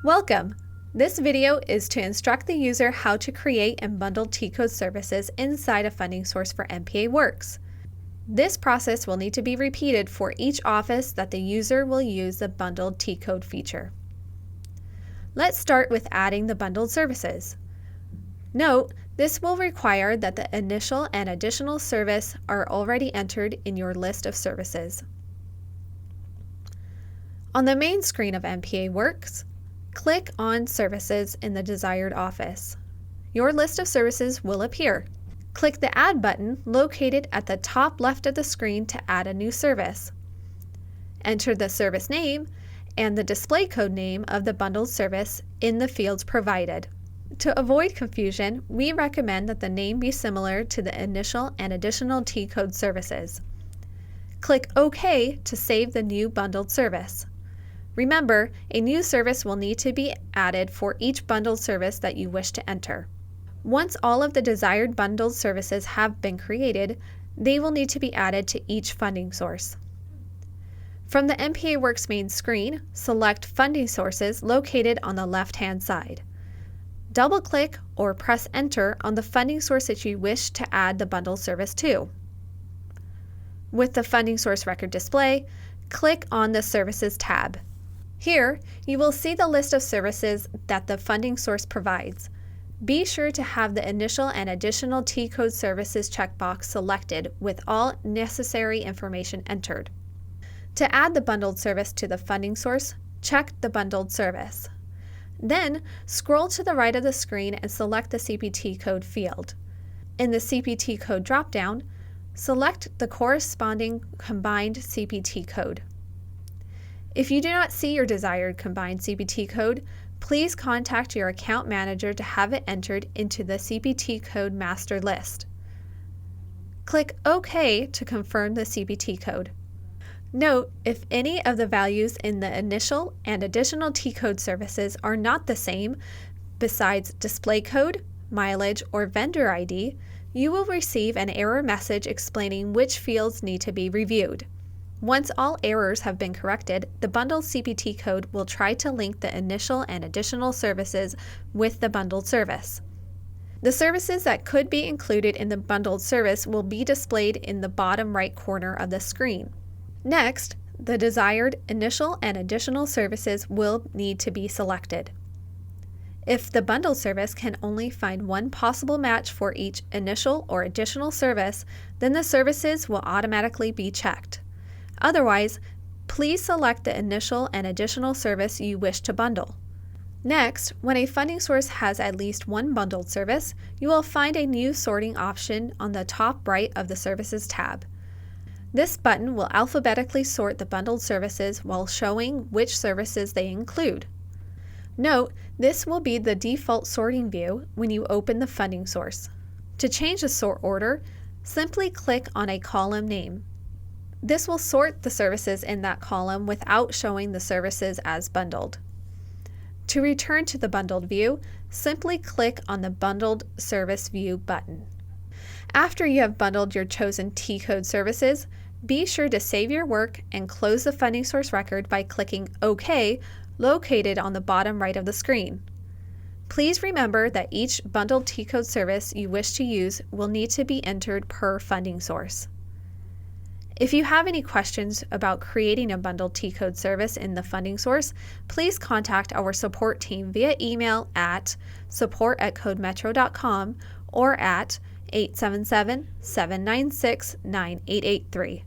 Welcome! This video is to instruct the user how to create and bundle T-code services inside a funding source for NPAWorks. This process will need to be repeated for each office that the user will use the bundled T-code feature. Let's start with adding the bundled services. Note, this will require that the initial and additional service are already entered in your list of services. On the main screen of NPAWorks, click on Services in the desired office. Your list of services will appear. Click the Add button located at the top left of the screen to add a new service. Enter the service name and the display code name of the bundled service in the fields provided. To avoid confusion, we recommend that the name be similar to the initial and additional T-code services. Click OK to save the new bundled service. Remember, a new service will need to be added for each bundled service that you wish to enter. Once all of the desired bundled services have been created, they will need to be added to each funding source. From the NPAWorks main screen, select Funding Sources located on the left-hand side. Double-click or press Enter on the funding source that you wish to add the bundled service to. With the funding source record display, click on the Services tab. Here, you will see the list of services that the funding source provides. Be sure to have the initial and additional T-code services checkbox selected with all necessary information entered. To add the bundled service to the funding source, check the bundled service. Then, scroll to the right of the screen and select the CPT code field. In the CPT code dropdown, select the corresponding combined CPT code. If you do not see your desired combined CPT code, please contact your account manager to have it entered into the CPT code master list. Click OK to confirm the CPT code. Note, if any of the values in the initial and additional T-code services are not the same, besides display code, mileage, or vendor ID, you will receive an error message explaining which fields need to be reviewed. Once all errors have been corrected, the bundled CPT code will try to link the initial and additional services with the bundled service. The services that could be included in the bundled service will be displayed in the bottom right corner of the screen. Next, the desired initial and additional services will need to be selected. If the bundled service can only find one possible match for each initial or additional service, then the services will automatically be checked. Otherwise, please select the initial and additional service you wish to bundle. Next, when a funding source has at least one bundled service, you will find a new sorting option on the top right of the Services tab. This button will alphabetically sort the bundled services while showing which services they include. Note, this will be the default sorting view when you open the funding source. To change the sort order, simply click on a column name. This will sort the services in that column without showing the services as bundled. To return to the bundled view, simply click on the Bundled Service View button. After you have bundled your chosen T-code services, be sure to save your work and close the funding source record by clicking OK located on the bottom right of the screen. Please remember that each bundled T-code service you wish to use will need to be entered per funding source. If you have any questions about creating a bundled T-code service in the funding source, please contact our support team via email at support@codemetro.com or at 877-796-9883.